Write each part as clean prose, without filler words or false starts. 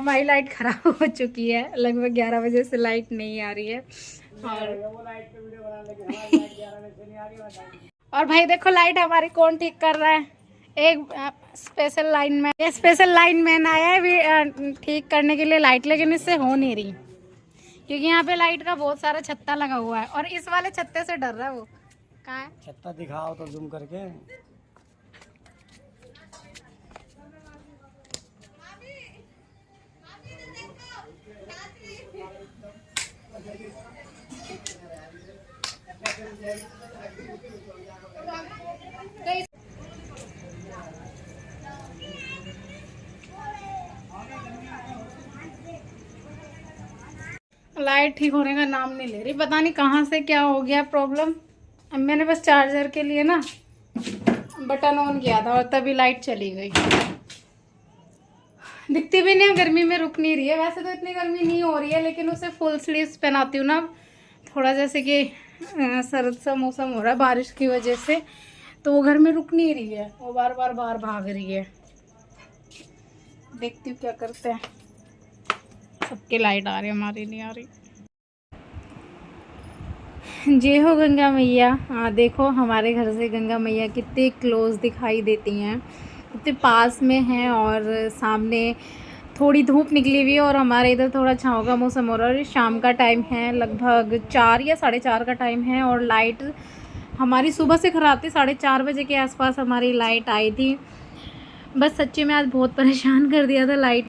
हमारी लाइट खराब हो चुकी है, लगभग 11 बजे से लाइट नहीं आ रही है। और भाई देखो लाइट हमारी कौन ठीक कर रहा है, एक स्पेशल लाइन मैन, ये स्पेशल लाइन मैन आया है भी ठीक करने के लिए लाइट, लेकिन इससे हो नहीं रही क्योंकि यहाँ पे लाइट का बहुत सारा छत्ता लगा हुआ है और इस वाले छत्ते से डर रहा है। वो कहाँ है छत्ता? दिखाओ तो जूम करके। लाइट ठीक होने का नाम नहीं ले रही, पता नहीं कहाँ से क्या हो गया प्रॉब्लम। अब मैंने बस चार्जर के लिए ना बटन ऑन किया था और तभी लाइट चली गई। दिखती भी नहीं, गर्मी में रुक नहीं रही है। वैसे तो इतनी गर्मी नहीं हो रही है, लेकिन उसे फुल स्लीव्स पहनाती हूँ ना थोड़ा, जैसे कि सर्द सा मौसम हो रहा है बारिश की वजह से, तो वो घर में रुक नहीं रही है, वो बार बार बाहर भाग रही है। देखती हूँ क्या करते हैं। सबकी लाइट आ रही है, हमारी नहीं आ रही। जय हो गंगा मैया। देखो हमारे घर से गंगा मैया कितने क्लोज दिखाई देती हैं, कितने पास में हैं, और सामने थोड़ी धूप निकली हुई है और हमारे इधर थोड़ा छाँव का मौसम हो रहा है। और शाम का टाइम है, लगभग 4 या 4:30 का टाइम है, और लाइट हमारी सुबह से खराब थी। 4:30 बजे के आसपास हमारी लाइट आई थी। बस सच्ची में आज बहुत परेशान कर दिया था लाइट।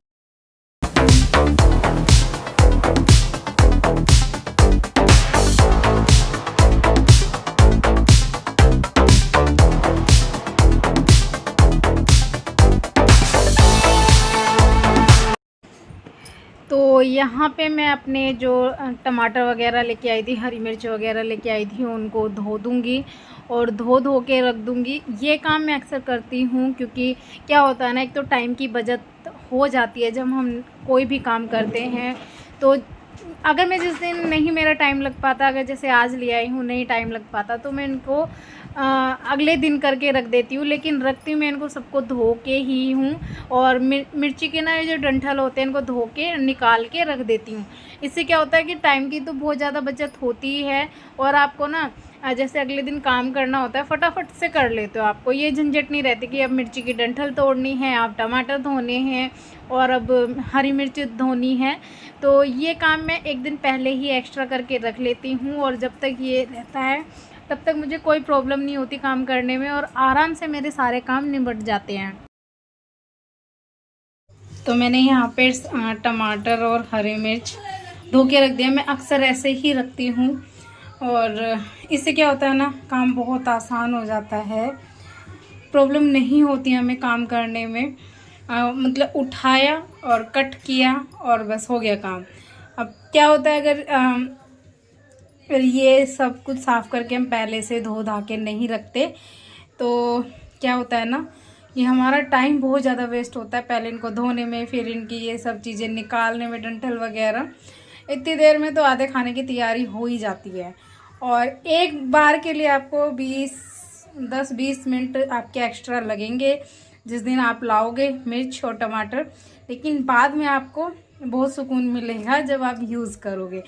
तो यहाँ पे मैं अपने जो टमाटर वगैरह लेके आई थी, हरी मिर्च वगैरह लेके आई थी, उनको धो दूँगी और धो के रख दूँगी। ये काम मैं अक्सर करती हूँ क्योंकि क्या होता है ना, एक तो टाइम की बचत हो जाती है जब हम कोई भी काम करते हैं। तो अगर मैं जिस दिन नहीं मेरा टाइम लग पाता, अगर जैसे आज ले आई हूँ नहीं टाइम लग पाता, तो मैं इनको अगले दिन करके रख देती हूँ। लेकिन रखती हूँ मैं इनको सबको धो के ही हूँ। और मिर्ची के ना जो डंठल होते हैं इनको धो के निकाल के रख देती हूँ। इससे क्या होता है कि टाइम की तो बहुत ज़्यादा बचत होती है, और आपको ना जैसे अगले दिन काम करना होता है फटाफट से कर लेते हो। आपको ये झंझट नहीं रहती कि अब मिर्ची की डंठल तोड़नी है, अब टमाटर धोने हैं और अब हरी मिर्च धोनी है। तो ये काम मैं एक दिन पहले ही एक्स्ट्रा करके रख लेती हूँ, और जब तक ये रहता है तब तक मुझे कोई प्रॉब्लम नहीं होती काम करने में, और आराम से मेरे सारे काम निपट जाते हैं। तो मैंने यहाँ पे टमाटर और हरी मिर्च धो के रख दिया। मैं अक्सर ऐसे ही रखती हूँ, और इससे क्या होता है ना, काम बहुत आसान हो जाता है, प्रॉब्लम नहीं होती हमें काम करने में। मतलब उठाया और कट किया और बस हो गया काम। अब क्या होता है अगर ये सब कुछ साफ़ करके हम पहले से धो धा के नहीं रखते, तो क्या होता है ना, ये हमारा टाइम बहुत ज़्यादा वेस्ट होता है पहले इनको धोने में, फिर इनकी ये सब चीज़ें निकालने में, डंठल वगैरह। इतनी देर में तो आधे खाने की तैयारी हो ही जाती है। और एक बार के लिए आपको 10-20 मिनट आपके एक्स्ट्रा लगेंगे जिस दिन आप लाओगे मिर्च और टमाटर, लेकिन बाद में आपको बहुत सुकून मिलेगा जब आप यूज़ करोगे।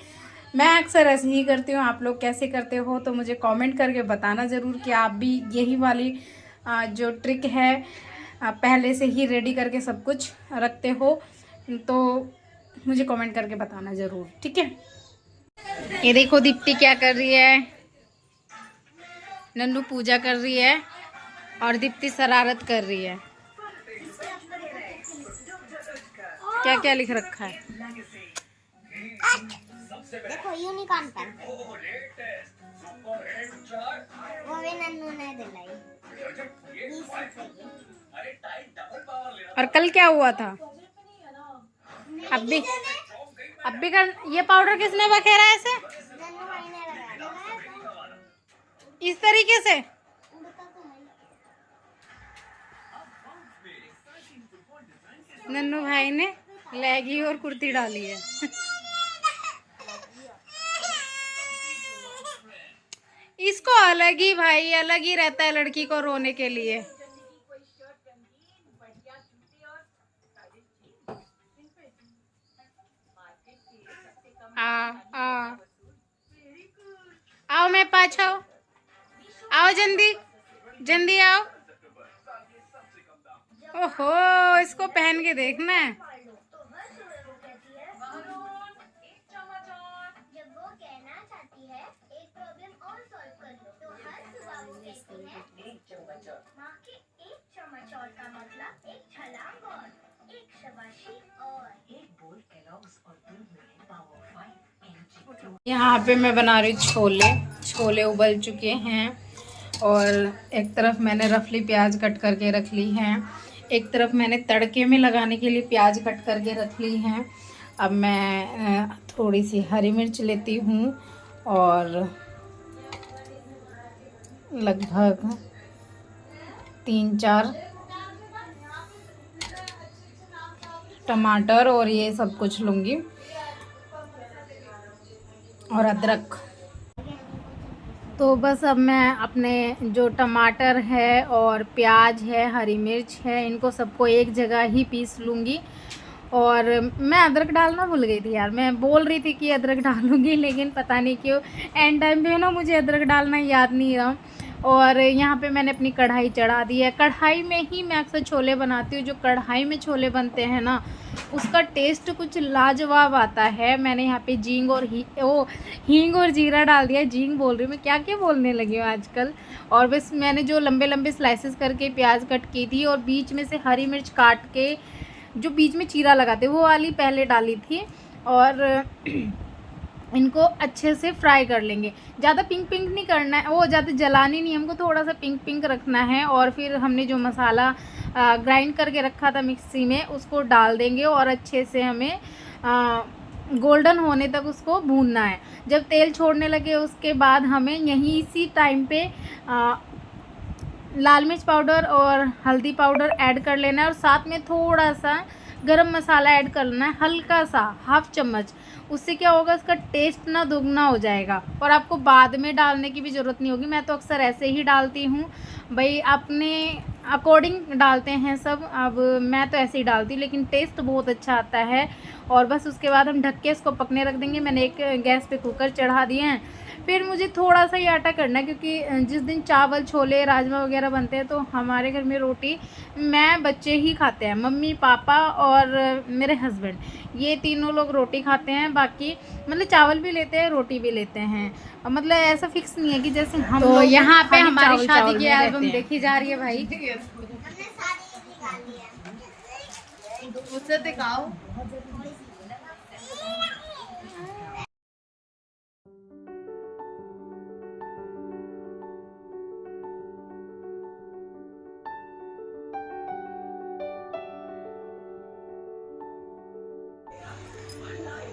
मैं अक्सर ऐसे ही करती हूँ। आप लोग कैसे करते हो तो मुझे कमेंट करके बताना ज़रूर कि आप भी यही वाली जो ट्रिक है पहले से ही रेडी करके सब कुछ रखते हो, तो मुझे कमेंट करके बताना ज़रूर, ठीक है। ये देखो दीप्ति क्या कर रही है, नन्नू पूजा कर रही है और दीप्ति शरारत कर रही है। क्या क्या लिख रखा है देखो यूनिकॉर्न पेन, वो भी नन्नू ने दिलाई 20 रुपए की। और कल क्या हुआ था? अब भी कर, ये पाउडर किसने बखेरा है ऐसे नन्नू भाई ने लगाया इस तरीके से? नन्नू भाई ने लेगी और कुर्ती डाली है। इसको अलग ही भाई, अलग ही रहता है लड़की को रोने के लिए। अच्छा आओ, आओ जल्दी जल्दी आओ। ओहो, इसको पहन के देखना है। जब वो कहना चाहती है एक प्रॉब्लम और सॉल्व कर लो, तो हर सुबह वो कहती है एक चम्मच और। माँ के एक चम्मच और का मतलब एक छलांग और, एक शाबाशी और, एक बोल केलॉग्स और दूध में पावर 5 यहाँ पे मैं बना रही हूँ छोले। छोले उबल चुके हैं और एक तरफ मैंने रफली प्याज कट करके रख ली है, एक तरफ मैंने तड़के में लगाने के लिए प्याज कट करके रख ली है। अब मैं थोड़ी सी हरी मिर्च लेती हूँ और लगभग 3-4 टमाटर और ये सब कुछ लूँगी और अदरक। तो बस अब मैं अपने जो टमाटर है और प्याज है, हरी मिर्च है, इनको सबको एक जगह ही पीस लूँगी। और मैं अदरक डालना भूल गई थी यार, मैं बोल रही थी कि अदरक डालूँगी लेकिन पता नहीं क्यों एंड टाइम पे ना मुझे अदरक डालना याद नहीं रहा। और यहाँ पे मैंने अपनी कढ़ाई चढ़ा दी है। कढ़ाई में ही मैं अक्सर छोले बनाती हूँ। जो कढ़ाई में छोले बनते हैं ना, उसका टेस्ट कुछ लाजवाब आता है। मैंने यहाँ पे हींग और जीरा डाल दिया। जींग बोल रही हूँ मैं, क्या क्या बोलने लगी हूँ आजकल। और बस मैंने जो लंबे लंबे स्लाइसेस करके प्याज कट की थी और बीच में से हरी मिर्च काट के जो बीच में चीरा लगाते वो वाली पहले डाली थी। और इनको अच्छे से फ्राई कर लेंगे। ज़्यादा पिंक पिंक नहीं करना है, वो ज़्यादा जलानी नहीं, हमको थोड़ा सा पिंक पिंक रखना है। और फिर हमने जो मसाला ग्राइंड करके रखा था मिक्सी में, उसको डाल देंगे और अच्छे से हमें गोल्डन होने तक उसको भूनना है। जब तेल छोड़ने लगे उसके बाद हमें यहीं इसी टाइम पे लाल मिर्च पाउडर और हल्दी पाउडर ऐड कर लेना है और साथ में थोड़ा सा गरम मसाला ऐड करना है, हल्का सा 1/2 चम्मच। उससे क्या होगा, इसका टेस्ट ना दोगुना हो जाएगा और आपको बाद में डालने की भी ज़रूरत नहीं होगी। मैं तो अक्सर ऐसे ही डालती हूँ भाई, अपने अकॉर्डिंग डालते हैं सब। अब मैं तो ऐसे ही डालती हूँ लेकिन टेस्ट बहुत अच्छा आता है। और बस उसके बाद हम ढक के इसको पकने रख देंगे। मैंने एक गैस पे कुकर चढ़ा दिए हैं। फिर मुझे थोड़ा सा ही आटा करना है क्योंकि जिस दिन चावल छोले राजमा वगैरह बनते हैं तो हमारे घर में रोटी मैं बच्चे ही खाते हैं, मम्मी पापा और मेरे हस्बैंड, ये तीनों लोग रोटी खाते हैं। बाकी मतलब चावल भी लेते हैं रोटी भी लेते हैं, मतलब ऐसा फिक्स नहीं है कि जैसे हम तो यहाँ पे हमारी शादी की एल्बम देखी जा रही है भाई। हमने सारी निकाल लिया। मुझसे दिखाओ।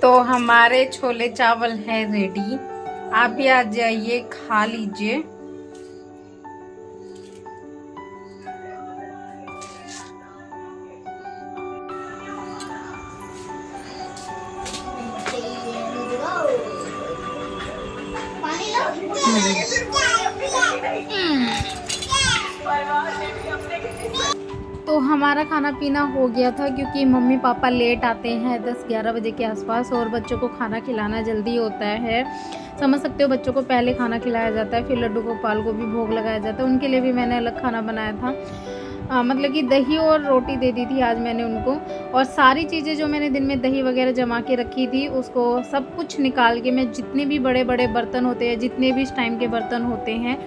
तो हमारे छोले चावल है रेडी। आप भी आ जाइए, खा लीजिए। पानी लो। तो हमारा खाना पीना हो गया था क्योंकि मम्मी पापा लेट आते हैं 10-11 बजे के आसपास और बच्चों को खाना खिलाना जल्दी होता है। समझ सकते हो, बच्चों को पहले खाना खिलाया जाता है, फिर लड्डू गोपाल को भी भोग लगाया जाता है। उनके लिए भी मैंने अलग खाना बनाया था। मतलब कि दही और रोटी दे दी थी आज मैंने उनको। और सारी चीज़ें जो मैंने दिन में दही वगैरह जमा के रखी थी उसको सब कुछ निकाल के मैं जितने भी बड़े बड़े बर्तन होते हैं, जितने भी इस टाइम के बर्तन होते हैं,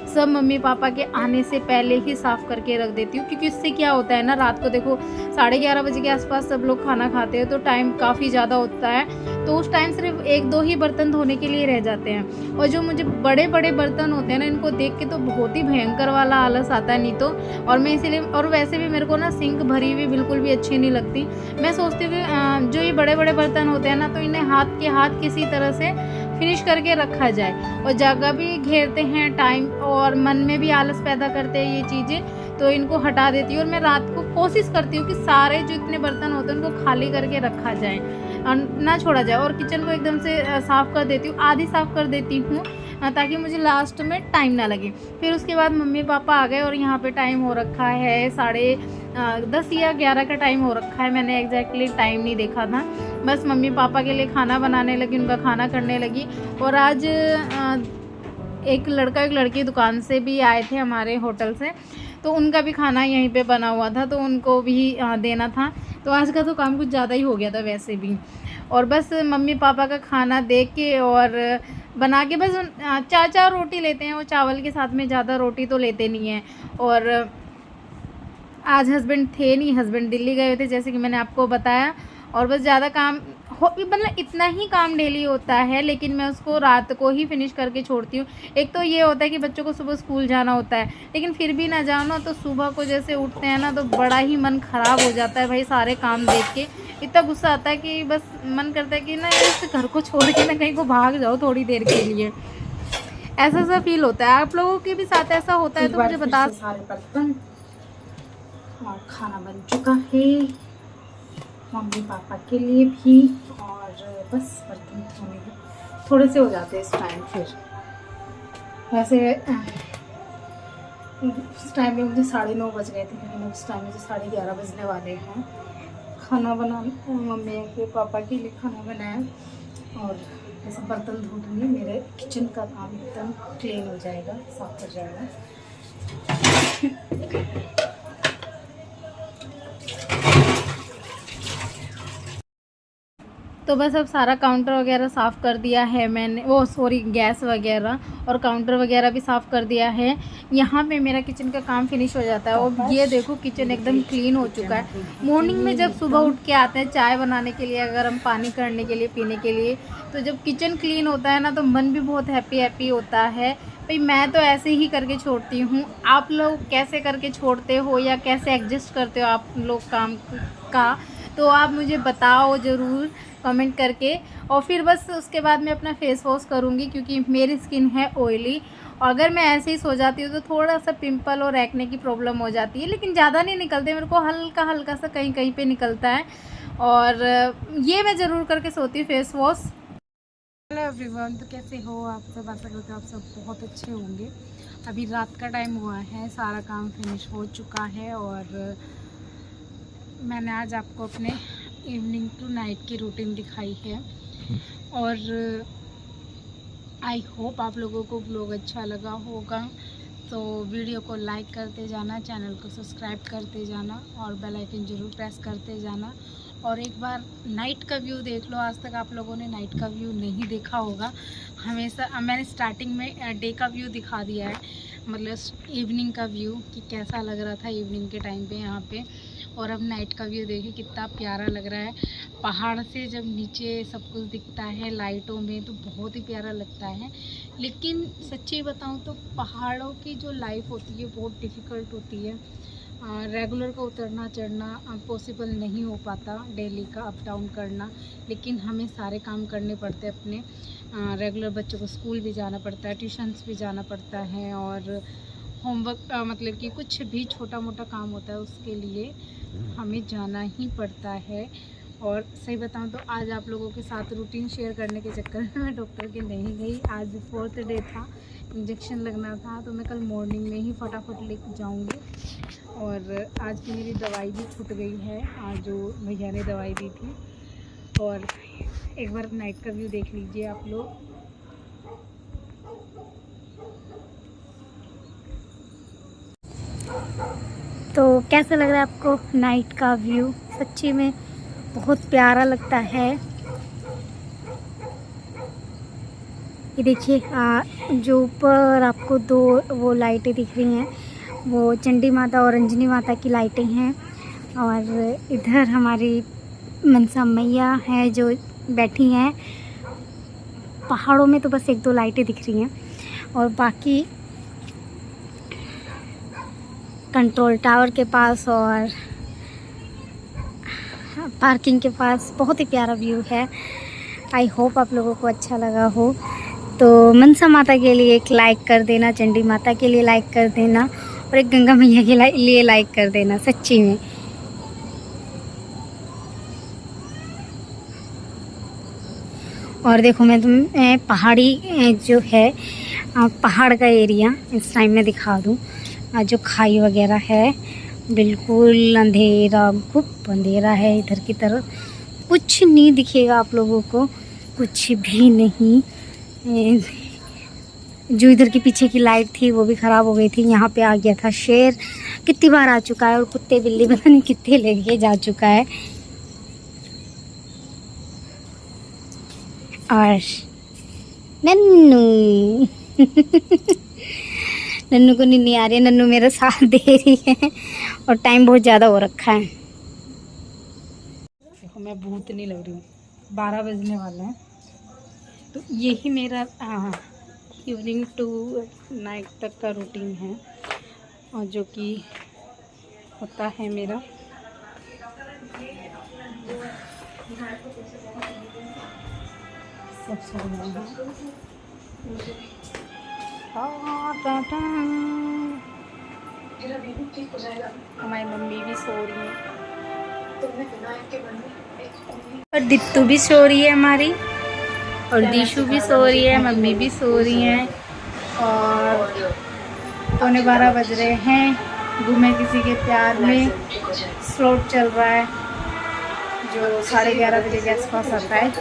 सब मम्मी पापा के आने से पहले ही साफ़ करके रख देती हूँ। क्योंकि इससे क्या होता है ना, रात को देखो 11:30 बजे के आसपास सब लोग खाना खाते हैं तो टाइम काफ़ी ज़्यादा होता है। तो उस टाइम सिर्फ 1-2 ही बर्तन धोने के लिए रह जाते हैं। और जो मुझे बड़े बड़े बर्तन होते हैं ना, इनको देख के तो बहुत ही भयंकर वाला आलस आता है नहीं तो। और मैं इसीलिए, और वैसे भी मेरे को ना सिंक भरी हुई बिल्कुल भी अच्छी नहीं लगती। मैं सोचती हूँ कि जो ये बड़े बड़े बर्तन होते हैं ना, तो इन्हें हाथ के हाथ किसी तरह से फिनिश करके रखा जाए। और जगह भी घेरते हैं टाइम और मन में भी आलस पैदा करते हैं ये चीज़ें, तो इनको हटा देती हूँ। और मैं रात को कोशिश करती हूँ कि सारे जो इतने बर्तन होते हैं उनको खाली करके रखा जाए और ना छोड़ा जाए। और किचन को एकदम से साफ़ कर देती हूँ, आधी साफ़ कर देती हूँ ताकि मुझे लास्ट में टाइम ना लगे। फिर उसके बाद मम्मी पापा आ गए और यहाँ पे टाइम हो रखा है 10:30 या 11 का टाइम हो रखा है। मैंने एग्जैक्टली टाइम नहीं देखा था। बस मम्मी पापा के लिए खाना बनाने लगी, उनका खाना करने लगी। और आज एक लड़का एक लड़की दुकान से भी आए थे हमारे होटल से, तो उनका भी खाना यहीं पे बना हुआ था, तो उनको भी देना था। तो आज का तो काम कुछ ज़्यादा ही हो गया था वैसे भी। और बस मम्मी पापा का खाना देख के और बना के बस 4 रोटी लेते हैं, वो चावल के साथ में, ज़्यादा रोटी तो लेते नहीं हैं। और आज हस्बैंड थे नहीं, हस्बैंड दिल्ली गए हुए थे जैसे कि मैंने आपको बताया। और बस ज़्यादा काम मतलब इतना ही काम डेली होता है, लेकिन मैं उसको रात को ही फिनिश करके छोड़ती हूँ। एक तो ये होता है कि बच्चों को सुबह स्कूल जाना होता है, लेकिन फिर भी ना जाओ ना तो सुबह को जैसे उठते हैं ना तो बड़ा ही मन ख़राब हो जाता है भाई, सारे काम देख के इतना गुस्सा आता है कि बस मन करता है कि ना इस घर को छोड़ के ना कहीं को भाग जाओ थोड़ी देर के लिए। ऐसा सा फील होता है। आप लोगों के भी साथ ऐसा होता है तो मुझे बता। सारे बर्तन और खाना बन चुका है मम्मी पापा के लिए भी, और बस बर्तन धोने के थोड़े से हो जाते हैं इस टाइम। फिर वैसे उस टाइम में मुझे 9:30 बज गए थे, लेकिन उस टाइम मुझे 11:30 बजने वाले हैं। खाना बना मम्मी के पापा के लिए खाना बनाया और ऐसे बर्तन धो दूँगी, मेरे किचन का काम एकदम क्लीन हो जाएगा, साफ हो जाएगा। तो बस अब सारा काउंटर वगैरह साफ़ कर दिया है मैंने, वो सॉरी गैस वगैरह और काउंटर वगैरह भी साफ़ कर दिया है। यहाँ पे मेरा किचन का काम फिनिश हो जाता है। और ये देखो किचन एकदम क्लीन हो चुका है। मॉर्निंग में जब सुबह उठ के आते हैं चाय बनाने के लिए, अगर हम पानी करने के लिए, पीने के लिए, तो जब किचन क्लीन होता है ना तो मन भी बहुत हैप्पी होता है। भाई मैं तो ऐसे ही करके छोड़ती हूँ। आप लोग कैसे करके छोड़ते हो या कैसे एडजस्ट करते हो आप लोग काम का, तो आप मुझे बताओ ज़रूर कमेंट करके। और फिर बस उसके बाद मैं अपना फेस वॉश करूँगी, क्योंकि मेरी स्किन है ऑयली। अगर मैं ऐसे ही सो जाती हूँ तो थोड़ा सा पिंपल और एक्ने की प्रॉब्लम हो जाती है, लेकिन ज़्यादा नहीं निकलते, मेरे को हल्का हल्का सा कहीं कहीं पे निकलता है। और ये मैं ज़रूर करके सोती हूँ फेस वॉश। हेलो एवरीवन, तो कैसे हो आप सब? आशा करते हो आप सब बहुत अच्छे होंगे। अभी रात का टाइम हुआ है, सारा काम फिनिश हो चुका है और मैंने आज आपको अपने इवनिंग टू नाइट की रूटीन दिखाई है। और आई होप आप लोगों को व्लॉग अच्छा लगा होगा, तो वीडियो को लाइक करते जाना, चैनल को सब्सक्राइब करते जाना और बेल आइकन ज़रूर प्रेस करते जाना। और एक बार नाइट का व्यू देख लो। आज तक आप लोगों ने नाइट का व्यू नहीं देखा होगा। हमेशा मैंने स्टार्टिंग में डे का व्यू दिखा दिया है, मतलब इवनिंग का व्यू कि कैसा लग रहा था इवनिंग के टाइम पे यहाँ पे। और अब नाइट का व्यू देखिए कितना प्यारा लग रहा है। पहाड़ से जब नीचे सब कुछ दिखता है लाइटों में तो बहुत ही प्यारा लगता है। लेकिन सच्ची बताऊं तो पहाड़ों की जो लाइफ होती है बहुत डिफ़िकल्ट होती है। रेगुलर का उतरना चढ़ना पॉसिबल नहीं हो पाता, डेली का अप डाउन करना, लेकिन हमें सारे काम करने पड़ते हैं अपने। रेगुलर बच्चों को स्कूल भी जाना पड़ता है, ट्यूशन्स भी जाना पड़ता है, और होमवर्क मतलब कि कुछ भी छोटा मोटा काम होता है उसके लिए हमें जाना ही पड़ता है। और सही बताऊं तो आज आप लोगों के साथ रूटीन शेयर करने के चक्कर में मैं डॉक्टर के नहीं गई। आज 4th डे था, इंजेक्शन लगना था, तो मैं कल मॉर्निंग में ही फटाफट ले जाऊंगी। और आज की मेरी दवाई भी छूट गई है, आज जो भैया ने दवाई दी थी। और एक बार नाइट का व्यू देख लीजिए आप लोग। तो कैसा लग रहा है आपको नाइट का व्यू? सच्ची में बहुत प्यारा लगता है। ये देखिए जो ऊपर आपको 2 वो लाइटें दिख रही हैं, वो चंडी माता और अंजनी माता की लाइटें हैं। और इधर हमारी मनसा मैया है जो बैठी हैं। पहाड़ों में तो बस 1-2 लाइटें दिख रही हैं, और बाकी कंट्रोल टावर के पास और पार्किंग के पास बहुत ही प्यारा व्यू है। आई होप आप लोगों को अच्छा लगा हो। तो मनसा माता के लिए एक लाइक कर देना, चंडी माता के लिए लाइक कर देना, और एक गंगा मैया के लिए लाइक कर देना। सच्ची में और देखो मैं पहाड़ी जो है पहाड़ का एरिया इस टाइम में दिखा दूँ। जो खाई वगैरह है बिल्कुल अंधेरा, गुप्त अंधेरा है। इधर की तरफ कुछ नहीं दिखेगा आप लोगों को, कुछ भी नहीं। जो इधर के पीछे की लाइट थी वो भी ख़राब हो गई थी। यहाँ पे आ गया था शेर, कितनी बार आ चुका है, और कुत्ते बिल्ली पता नहीं कितने लेके जा चुका है। और नन्नू नन्नू को नींद नहीं आ रही है, नन्नू मेरा साथ दे रही है, और टाइम बहुत ज़्यादा हो रखा है। देखो मैं भूत नहीं लग रही हूँ, 12 बजने वाले हैं। तो यही मेरा इवनिंग टू नाइट तक का रूटीन है, और जो कि होता है मेरा। सब सो रहे हैं। हमारी मम्मी भी सो रही है, और दित्तू भी सो रही है हमारी, और दीशु भी सो रही है, मम्मी भी सो रही हैं। और 11:15 बज रहे हैं। घूमे किसी के प्यार में स्लॉट चल रहा है, जो 11:30 बजे के आसपास आता है।